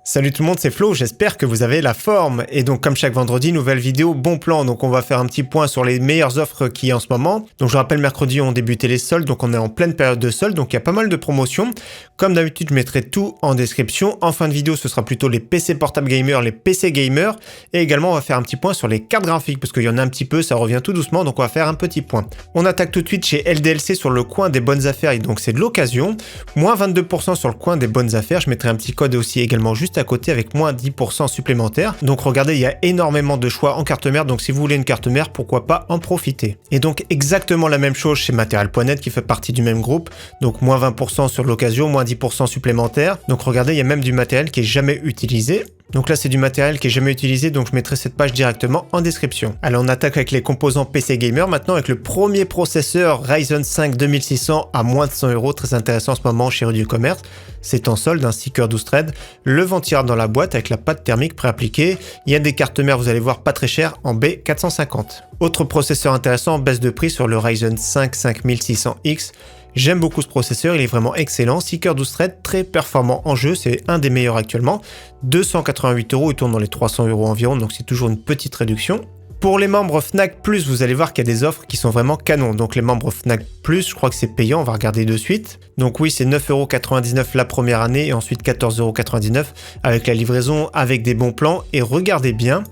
Salut tout le monde, c'est Flo, j'espère que vous avez la forme. Et donc comme chaque vendredi, nouvelle vidéo, bon plan. Donc on va faire un petit point sur les meilleures offres qu'il y a en ce moment. Donc je rappelle, mercredi ont débuté les soldes, donc on est en pleine période de soldes, donc il y a pas mal de promotions. Comme d'habitude, je mettrai tout en description. En fin de vidéo, ce sera plutôt les PC portable gamers, les PC gamers. Et également, on va faire un petit point sur les cartes graphiques, parce qu'il y en a un petit peu, ça revient tout doucement, donc on va faire un petit point. On attaque tout de suite chez LDLC sur le coin des bonnes affaires, et donc c'est de l'occasion. Moins 22% sur le coin des bonnes affaires, je mettrai un petit code aussi également juste à côté avec moins 10% supplémentaires. Donc regardez, il y a énormément de choix en carte mère, donc si vous voulez une carte mère, pourquoi pas en profiter. Et donc exactement la même chose chez Material.net qui fait partie du même groupe, donc moins 20% sur l'occasion, moins 10% supplémentaires. Donc regardez, il y a même du matériel qui est jamais utilisé. Donc là, c'est du matériel qui est jamais utilisé, donc je mettrai cette page directement en description. Alors on attaque avec les composants PC Gamer maintenant avec le premier processeur Ryzen 5 2600 à moins de 100 €, très intéressant en ce moment chez Rue du Commerce. C'est en solde, un 6 cœurs 12 threads, le ventirail dans la boîte avec la pâte thermique préappliquée. Il y a des cartes mères, vous allez voir, pas très chères, en B450. Autre processeur intéressant, baisse de prix sur le Ryzen 5 5600X. J'aime beaucoup ce processeur, il est vraiment excellent, 6 cœurs 12 threads, très performant en jeu, c'est un des meilleurs actuellement. 288 €, il tourne dans les 300 € environ, donc c'est toujours une petite réduction. Pour les membres Fnac+, vous allez voir qu'il y a des offres qui sont vraiment canons. Donc les membres Fnac+, je crois que c'est payant, on va regarder de suite. Donc oui, c'est 9,99 € la première année et ensuite 14,99 € avec la livraison, avec des bons plans. Et regardez bien,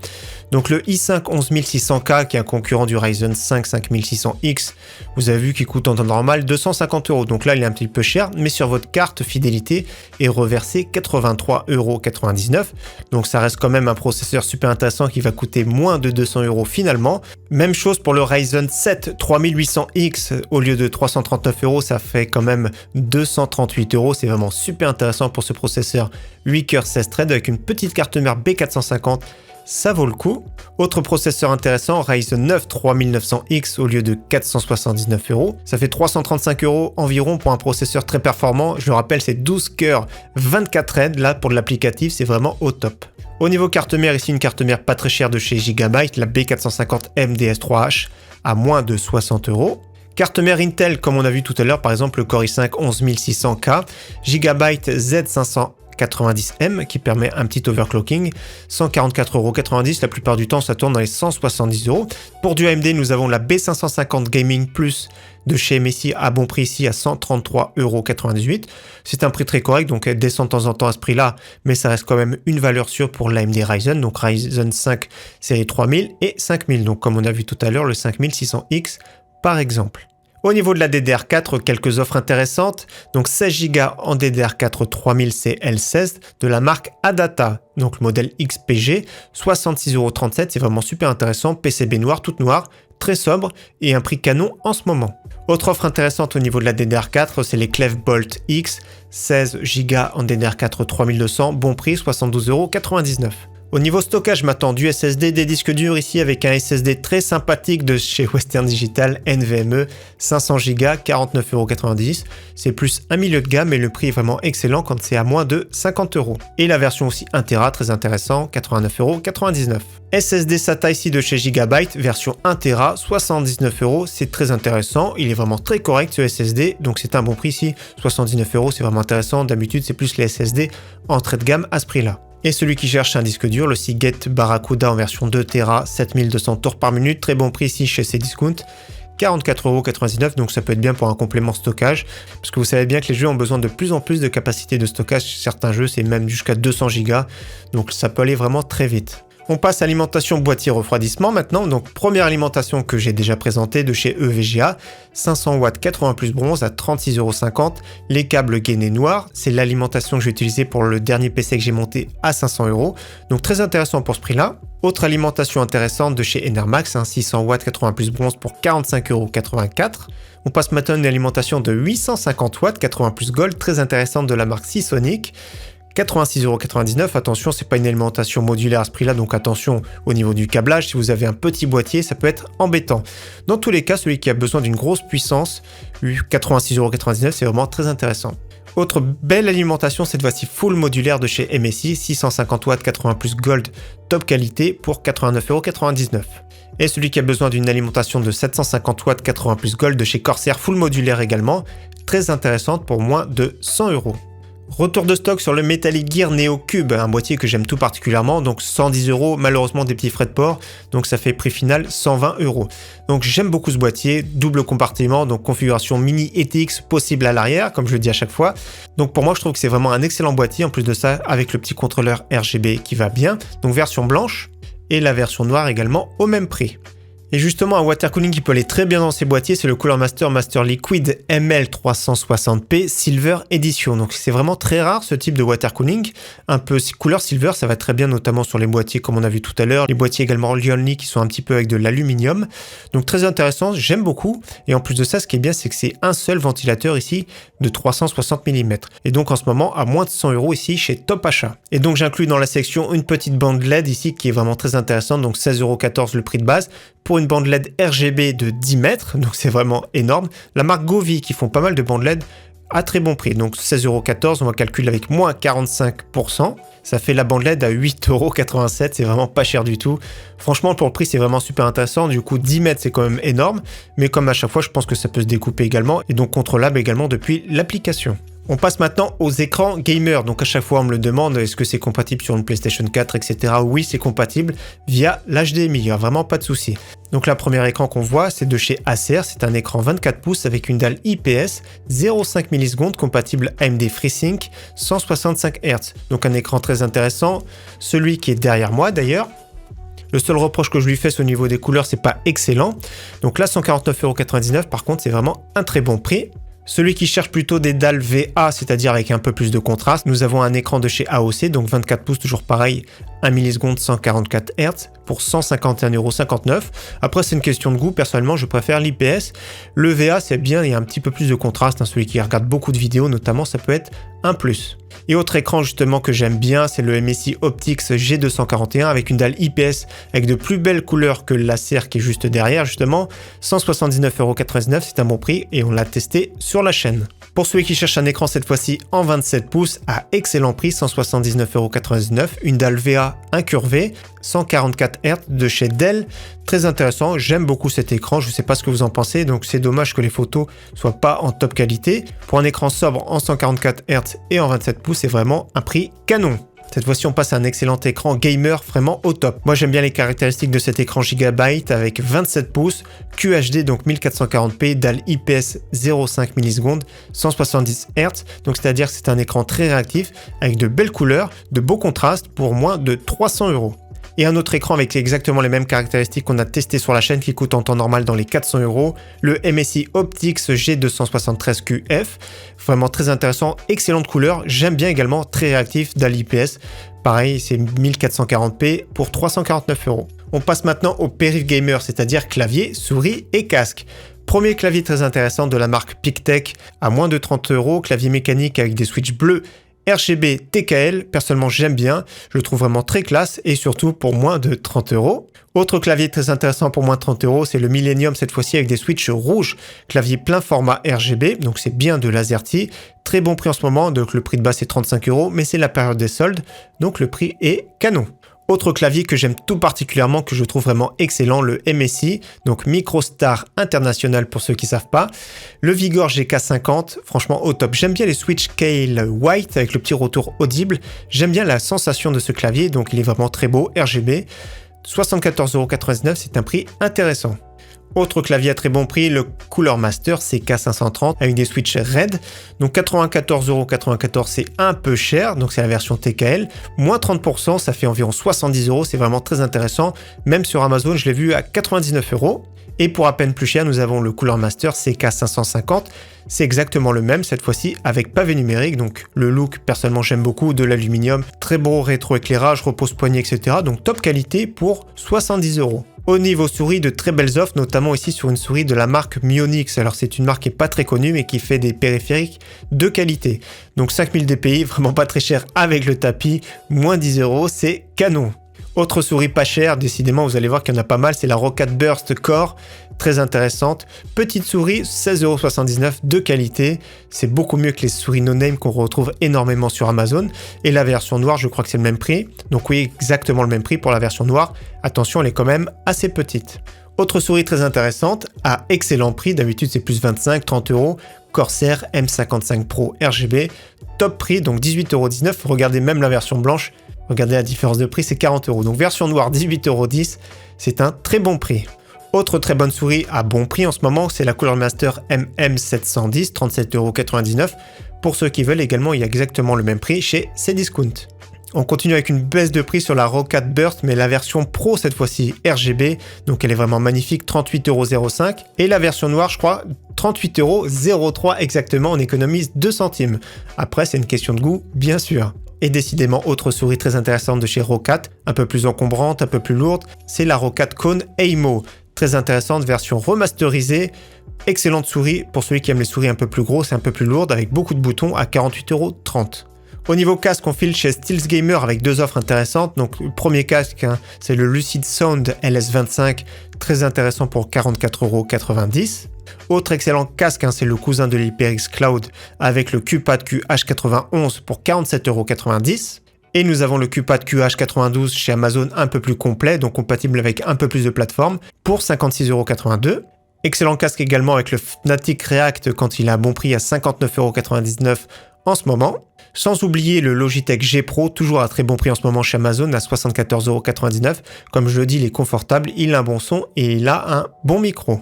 donc le i5 11600K qui est un concurrent du Ryzen 5 5600X, vous avez vu qu'il coûte en temps normal 250 €. Donc là, il est un petit peu cher, mais sur votre carte fidélité est reversé 83,99 €. Donc ça reste quand même un processeur super intéressant qui va coûter moins de 200 € finalement. Même chose pour le Ryzen 7 3800X, au lieu de 339 €, ça fait quand même 238 €. C'est vraiment super intéressant pour ce processeur 8 cœurs 16 threads avec une petite carte mère B450. Ça vaut le coup. Autre processeur intéressant, Ryzen 9 3900X au lieu de 479 €. Ça fait 335 € environ pour un processeur très performant. Je le rappelle, c'est 12 cœurs 24 threads. Là, pour l'applicatif, c'est vraiment au top. Au niveau carte mère, ici une carte mère pas très chère de chez Gigabyte, la B450M DS3H à moins de 60 €. Carte mère Intel, comme on a vu tout à l'heure, par exemple le Core i5 11600K, Gigabyte Z590M qui permet un petit overclocking, 144,90 €, la plupart du temps ça tourne dans les 170 €. Pour du AMD, nous avons la B550 Gaming Plus de chez MSI à bon prix ici à 133,98 €. C'est un prix très correct, donc elle descend de temps en temps à ce prix-là, mais ça reste quand même une valeur sûre pour l'AMD Ryzen, donc Ryzen 5 série 3000 et 5000, donc comme on a vu tout à l'heure le 5600X par exemple. Au niveau de la DDR4, quelques offres intéressantes. Donc 16 Go en DDR4 3000 CL16 de la marque Adata. Donc le modèle XPG, 66,37 €. C'est vraiment super intéressant. PCB noir, toute noire, très sobre et un prix canon en ce moment. Autre offre intéressante au niveau de la DDR4, c'est les Clef Bolt X, 16 Go en DDR4 3200. Bon prix, 72,99 €. Au niveau stockage, maintenant du SSD, des disques durs ici avec un SSD très sympathique de chez Western Digital NVMe, 500 Go, 49,90 €. C'est plus un milieu de gamme, mais le prix est vraiment excellent quand c'est à moins de 50 €. Et la version aussi 1 Tera, très intéressant, 89,99 €. SSD SATA ici de chez Gigabyte, version 1 Tera, 79 €. C'est très intéressant, il est vraiment très correct ce SSD, donc c'est un bon prix ici, 79 €, c'est vraiment intéressant. D'habitude, c'est plus les SSD entrée de gamme à ce prix-là. Et celui qui cherche un disque dur, le Seagate Barracuda en version 2 Tera, 7200 tours par minute, très bon prix ici chez Cdiscount, 44,99 €, donc ça peut être bien pour un complément stockage, parce que vous savez bien que les jeux ont besoin de plus en plus de capacité de stockage, certains jeux c'est même jusqu'à 200 Go, donc ça peut aller vraiment très vite. On passe à l'alimentation boîtier refroidissement maintenant. Donc première alimentation que j'ai déjà présentée de chez EVGA, 500 watts 80 plus bronze à 36,50 €. Les câbles gainés noirs, c'est l'alimentation que j'ai utilisée pour le dernier PC que j'ai monté à 500 €. Donc très intéressant pour ce prix-là. Autre alimentation intéressante de chez Enermax, 600 watts 80 plus bronze pour 45,84 €. On passe maintenant à une alimentation de 850 watts 80 plus gold, très intéressante de la marque Seasonic. 86,99 €. Attention, c'est pas une alimentation modulaire à ce prix-là, donc attention au niveau du câblage. Si vous avez un petit boîtier, ça peut être embêtant. Dans tous les cas, celui qui a besoin d'une grosse puissance, 86,99 €, c'est vraiment très intéressant. Autre belle alimentation, cette fois-ci full modulaire de chez MSI, 650 watts 80 plus gold, top qualité pour 89,99 €. Et celui qui a besoin d'une alimentation de 750 watts 80 plus gold de chez Corsair full modulaire également, très intéressante pour moins de 100 €. Retour de stock sur le Metallic Gear Neo Cube, un boîtier que j'aime tout particulièrement, donc 110 €, malheureusement des petits frais de port, donc ça fait prix final 120 €. Donc j'aime beaucoup ce boîtier, double compartiment, donc configuration mini ETX possible à l'arrière, comme je le dis à chaque fois. Donc pour moi je trouve que c'est vraiment un excellent boîtier, en plus de ça avec le petit contrôleur RGB qui va bien, donc version blanche et la version noire également au même prix. Et justement, un water cooling qui peut aller très bien dans ces boîtiers, c'est le Cooler Master Liquid ML360P Silver Edition. Donc c'est vraiment très rare ce type de water cooling. Un peu couleur silver, ça va très bien notamment sur les boîtiers comme on a vu tout à l'heure. Les boîtiers également Lionly qui sont un petit peu avec de l'aluminium. Donc très intéressant, j'aime beaucoup. Et en plus de ça, ce qui est bien, c'est que c'est un seul ventilateur ici de 360 mm. Et donc en ce moment, à moins de 100 € ici chez Top Achat. Et donc j'inclus dans la section une petite bande LED ici qui est vraiment très intéressante. Donc 16,14 € le prix de base. Pour une bande LED RGB de 10 mètres, donc c'est vraiment énorme. La marque Govee qui font pas mal de bandes LED à très bon prix, donc 16,14 €, on va calculer avec moins 45%, ça fait la bande LED à 8,87 €, c'est vraiment pas cher du tout. Franchement pour le prix c'est vraiment super intéressant, du coup 10 mètres c'est quand même énorme, mais comme à chaque fois je pense que ça peut se découper également, et donc contrôlable également depuis l'application. On passe maintenant aux écrans gamer. Donc à chaque fois on me le demande, est-ce que c'est compatible sur une PlayStation 4, etc. Oui, c'est compatible via l'HDMI, il n'y a vraiment pas de souci. Donc le premier écran qu'on voit, c'est de chez Acer, c'est un écran 24 pouces avec une dalle IPS, 0,5 millisecondes, compatible AMD FreeSync, 165 Hz. Donc un écran très intéressant, celui qui est derrière moi d'ailleurs. Le seul reproche que je lui fais c'est au niveau des couleurs, c'est pas excellent. Donc là 149,99 € par contre, c'est vraiment un très bon prix. Celui qui cherche plutôt des dalles VA, c'est-à-dire avec un peu plus de contraste, nous avons un écran de chez AOC, donc 24 pouces, toujours pareil, 1 milliseconde, 144 Hz, pour 151,59 €. Après, c'est une question de goût, personnellement, je préfère l'IPS. Le VA, c'est bien, il y a un petit peu plus de contraste, hein. Celui qui regarde beaucoup de vidéos, notamment, ça peut être un plus. Et autre écran justement que j'aime bien, c'est le MSI Optix G241 avec une dalle IPS avec de plus belles couleurs que l'Acer qui est juste derrière justement. 179,99 €, c'est un bon prix et on l'a testé sur la chaîne. Pour ceux qui cherchent un écran cette fois-ci en 27 pouces à excellent prix, 179,99 €, une dalle VA incurvée, 144 Hz de chez Dell, très intéressant, j'aime beaucoup cet écran, je ne sais pas ce que vous en pensez, donc c'est dommage que les photos soient pas en top qualité. Pour un écran sobre en 144 Hz et en 27 pouces, c'est vraiment un prix canon. Cette fois-ci, on passe à un excellent écran gamer vraiment au top. Moi, j'aime bien les caractéristiques de cet écran Gigabyte avec 27 pouces, QHD donc 1440p, dalle IPS 0,5 millisecondes, 170 Hz. Donc, c'est-à-dire que c'est un écran très réactif avec de belles couleurs, de beaux contrastes pour moins de 300 €. Et un autre écran avec exactement les mêmes caractéristiques qu'on a testé sur la chaîne qui coûte en temps normal dans les 400 €, le MSI Optix G273QF, vraiment très intéressant, excellente couleur, j'aime bien également, très réactif, dalle IPS, pareil c'est 1440p pour 349 €. On passe maintenant au périph' gamer, c'est-à-dire clavier, souris et casque. Premier clavier très intéressant de la marque PicTech à moins de 30 €, clavier mécanique avec des switches bleus RGB TKL, personnellement j'aime bien, je le trouve vraiment très classe et surtout pour moins de 30 €. Autre clavier très intéressant pour moins de 30 €, c'est le Millennium cette fois-ci avec des switches rouges, clavier plein format RGB, donc c'est bien de l'AZERTY, très bon prix en ce moment, donc le prix de base c'est 35 €, mais c'est la période des soldes, donc le prix est canon. Autre clavier que j'aime tout particulièrement, que je trouve vraiment excellent, le MSI, donc MicroStar International pour ceux qui ne savent pas. Le Vigor GK50, franchement au top. J'aime bien les switch Scale White avec le petit retour audible. J'aime bien la sensation de ce clavier, donc il est vraiment très beau, RGB. 74,99 €, c'est un prix intéressant. Autre clavier à très bon prix, le Cooler Master CK530 avec des switches RED. Donc 94,94 €, c'est un peu cher, donc c'est la version TKL. Moins 30%, ça fait environ 70 €, c'est vraiment très intéressant. Même sur Amazon, je l'ai vu à 99 €. Et pour à peine plus cher, nous avons le Cooler Master CK550. C'est exactement le même, cette fois-ci avec pavé numérique. Donc le look, personnellement, j'aime beaucoup, de l'aluminium. Très beau rétro-éclairage, repose-poignet, etc. Donc top qualité pour 70 €. Au niveau souris, de très belles offres, notamment ici sur une souris de la marque Myonix. Alors c'est une marque qui n'est pas très connue, mais qui fait des périphériques de qualité. Donc 5000 dpi, vraiment pas très cher avec le tapis, moins 10 €, c'est canon. Autre souris pas chère, décidément vous allez voir qu'il y en a pas mal, c'est la Roccat Burst Core, très intéressante. Petite souris, 16,79 € de qualité, c'est beaucoup mieux que les souris no-name qu'on retrouve énormément sur Amazon. Et la version noire, je crois que c'est le même prix, donc oui, exactement le même prix pour la version noire. Attention, elle est quand même assez petite. Autre souris très intéressante, à excellent prix, d'habitude c'est plus 25-30 €, Corsair M55 Pro RGB, top prix, donc 18,19 €. Regardez même la version blanche, regardez la différence de prix, c'est 40 €. Donc version noire 18,10 €, c'est un très bon prix. Autre très bonne souris à bon prix en ce moment, c'est la Cooler Master MM710, 37,99 €. Pour ceux qui veulent également, il y a exactement le même prix chez Cdiscount. On continue avec une baisse de prix sur la Roccat Burst, mais la version Pro cette fois-ci RGB, donc elle est vraiment magnifique, 38,05 €. Et la version noire, je crois, 38,03 € exactement, on économise 2 centimes. Après, c'est une question de goût, bien sûr. Et décidément, autre souris très intéressante de chez Roccat, un peu plus encombrante, un peu plus lourde, c'est la Roccat Kone Aimo. Très intéressante, version remasterisée, excellente souris pour celui qui aime les souris un peu plus grosses et un peu plus lourdes, avec beaucoup de boutons à 48,30 €. Au niveau casque, on file chez Steels Gamer avec 2 offres intéressantes. Donc le premier casque, c'est le Lucid Sound LS25, très intéressant pour 44,90 €. Autre excellent casque, c'est le cousin de l'HyperX Cloud avec le QPad QH91 pour 47,90 €. Et nous avons le QPad QH92 chez Amazon un peu plus complet, donc compatible avec un peu plus de plateformes, pour 56,82 €. Excellent casque également avec le Fnatic React quand il a un bon prix à 59,99 € en ce moment. Sans oublier le Logitech G Pro, toujours à très bon prix en ce moment chez Amazon à 74,99 €. Comme je le dis, il est confortable, il a un bon son et il a un bon micro.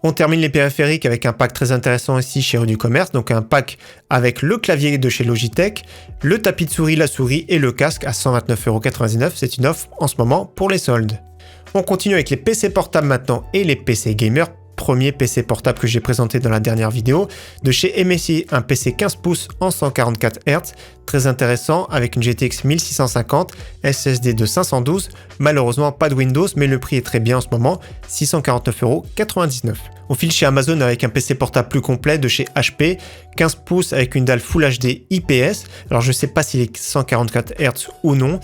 On termine les périphériques avec un pack très intéressant ici chez Rue du Commerce, donc un pack avec le clavier de chez Logitech, le tapis de souris, la souris et le casque à 129,99 €. C'est une offre en ce moment pour les soldes. On continue avec les PC portables maintenant et les PC gamers. Premier PC portable que j'ai présenté dans la dernière vidéo, de chez MSI, un PC 15 pouces en 144 Hz, très intéressant avec une GTX 1650, SSD de 512, malheureusement pas de Windows, mais le prix est très bien en ce moment, 649,99 €. On file chez Amazon avec un PC portable plus complet de chez HP, 15 pouces avec une dalle Full HD IPS, alors je sais pas s'il est 144 Hz ou non,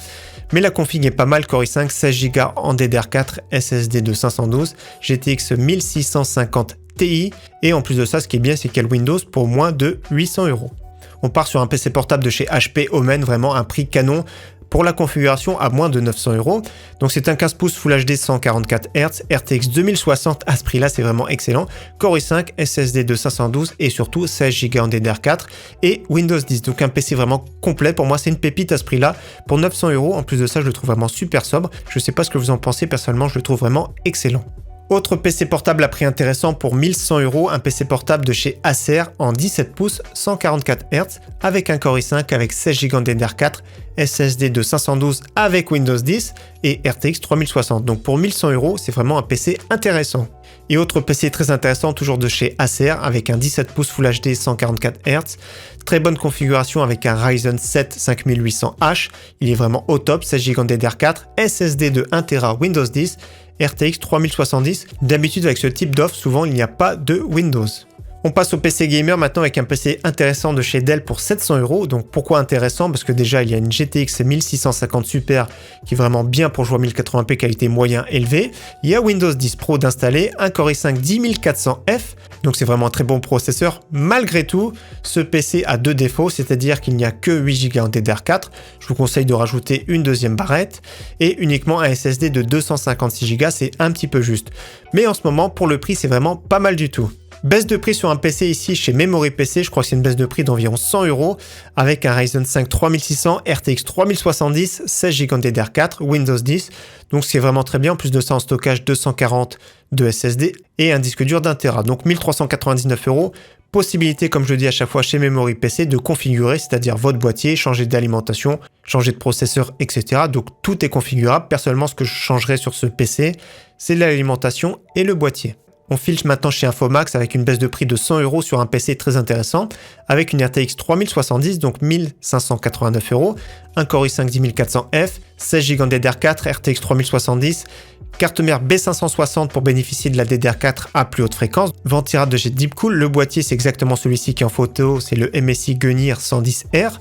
mais la config est pas mal, Core i5, 16 Go en DDR4, SSD de 512, GTX 1650 Ti, et en plus de ça, ce qui est bien, c'est qu'il y a le Windows pour moins de 800 €. On part sur un PC portable de chez HP Omen, vraiment un prix canon, pour la configuration à moins de 900 €. Donc c'est un 15 pouces Full HD 144 Hz, RTX 2060, à ce prix-là c'est vraiment excellent. Core i5, SSD de 512 et surtout 16 Go en DDR4 et Windows 10. Donc un PC vraiment complet, pour moi c'est une pépite à ce prix-là. Pour 900 €, en plus de ça je le trouve vraiment super sobre. Je sais pas ce que vous en pensez, personnellement je le trouve vraiment excellent. Autre PC portable à prix intéressant pour 1100 €, un PC portable de chez Acer en 17 pouces 144 Hz avec un Core i5 avec 16 Go en DDR4, SSD de 512 avec Windows 10 et RTX 3060. Donc pour 1100 €, c'est vraiment un PC intéressant. Et autre PC très intéressant, toujours de chez Acer, avec un 17 pouces Full HD 144 Hz, très bonne configuration avec un Ryzen 7 5800H, il est vraiment au top, 16 Go en DDR4, SSD de 1 Tera Windows 10, RTX 3070. D'habitude avec ce type d'offre, souvent il n'y a pas de Windows. On passe au PC gamer maintenant avec un PC intéressant de chez Dell pour 700 €. Donc pourquoi intéressant? Parce que déjà il y a une GTX 1650 Super qui est vraiment bien pour jouer à 1080p qualité moyen élevé. Il y a Windows 10 Pro d'installer, un Core i5 10400F. Donc c'est vraiment un très bon processeur. Malgré tout, ce PC a 2 défauts, c'est-à-dire qu'il n'y a que 8 Go en DDR4. Je vous conseille de rajouter une deuxième barrette et uniquement un SSD de 256 Go, c'est un petit peu juste. Mais en ce moment, pour le prix, c'est vraiment pas mal du tout. Baisse de prix sur un PC ici chez Memory PC, je crois que c'est une baisse de prix d'environ 100 € avec un Ryzen 5 3600, RTX 3070, 16 Go en DDR4, Windows 10. Donc c'est vraiment très bien, en plus de ça en stockage 240 de SSD et un disque dur d'1 Tera. Donc 1399 €. Possibilité, comme je dis à chaque fois chez Memory PC, de configurer, c'est-à-dire votre boîtier, changer d'alimentation, changer de processeur, etc. Donc tout est configurable. Personnellement, ce que je changerais sur ce PC, c'est l'alimentation et le boîtier. On file maintenant chez Infomax avec une baisse de prix de 100 € sur un PC très intéressant, avec une RTX 3070, donc 1589 €, un Core i5 10400F, 16 Go en DDR4, RTX 3070, carte mère B560 pour bénéficier de la DDR4 à plus haute fréquence, vent tirade de chez Deepcool, le boîtier c'est exactement celui-ci qui est en photo, c'est le MSI Gunnir 110R,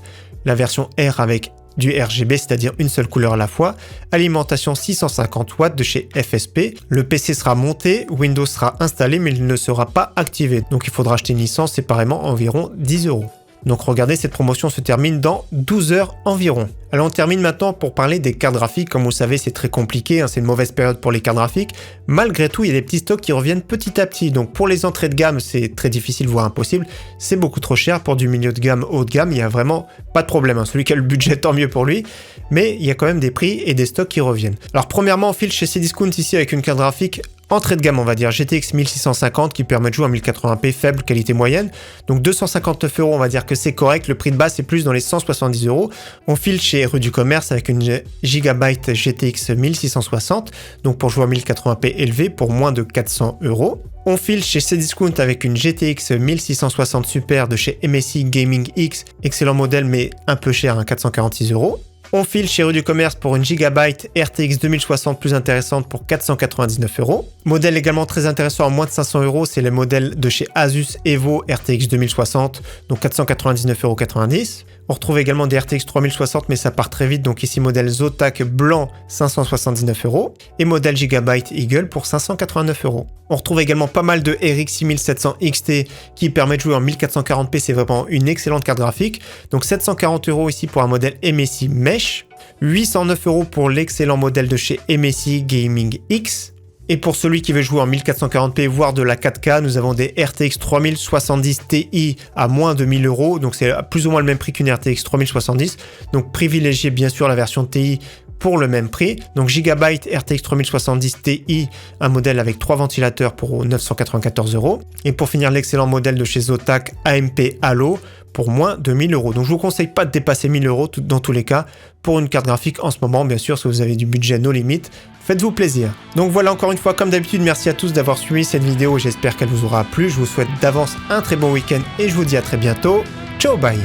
la version R avec du RGB, c'est-à-dire une seule couleur à la fois, alimentation 650 watts de chez FSP, le PC sera monté, Windows sera installé mais il ne sera pas activé, donc il faudra acheter une licence séparément environ 10 €. Donc regardez, cette promotion se termine dans 12 heures environ. Alors on termine maintenant pour parler des cartes graphiques. Comme vous le savez, c'est très compliqué, hein, c'est une mauvaise période pour les cartes graphiques. Malgré tout, il y a des petits stocks qui reviennent petit à petit. Donc pour les entrées de gamme, c'est très difficile, voire impossible. C'est beaucoup trop cher. Pour du milieu de gamme, haut de gamme, il n'y a vraiment pas de problème, hein. Celui qui a le budget, tant mieux pour lui. Mais il y a quand même des prix et des stocks qui reviennent. Alors premièrement, on file chez Cdiscount ici avec une carte graphique entrée de gamme, on va dire GTX 1650 qui permet de jouer en 1080p faible qualité moyenne. Donc 259 €, on va dire que c'est correct. Le prix de base c'est plus dans les 170 €. On file chez Rue du Commerce avec une Gigabyte GTX 1660, donc pour jouer en 1080p élevé pour moins de 400 €. On file chez Cdiscount avec une GTX 1660 Super de chez MSI Gaming X, excellent modèle mais un peu cher, hein, 446 €. On file chez Rue du Commerce pour une Gigabyte RTX 2060 plus intéressante pour 499 €. Modèle également très intéressant à moins de 500 €, c'est le modèle de chez Asus Evo RTX 2060, donc 499,90 €. On retrouve également des RTX 3060 mais ça part très vite, donc ici modèle Zotac blanc 579 € et modèle Gigabyte Eagle pour 589 €. On retrouve également pas mal de RX 6700 XT qui permet de jouer en 1440p, c'est vraiment une excellente carte graphique. Donc 740 € ici pour un modèle MSI Mesh, 809 € pour l'excellent modèle de chez MSI Gaming X. Et pour celui qui veut jouer en 1440p, voire de la 4K, nous avons des RTX 3070 Ti à moins de 1000 €. Donc c'est plus ou moins le même prix qu'une RTX 3070. Donc privilégiez bien sûr la version Ti pour le même prix. Donc Gigabyte RTX 3070 Ti, un modèle avec 3 ventilateurs pour 994 €. Et pour finir, l'excellent modèle de chez Zotac AMP Halo pour moins de 1000 €. Donc je vous conseille pas de dépasser 1000 € dans tous les cas pour une carte graphique en ce moment. Bien sûr, si vous avez du budget no limite, faites-vous plaisir. Donc voilà, encore une fois, comme d'habitude, merci à tous d'avoir suivi cette vidéo. J'espère qu'elle vous aura plu. Je vous souhaite d'avance un très bon week-end et je vous dis à très bientôt. Ciao, bye!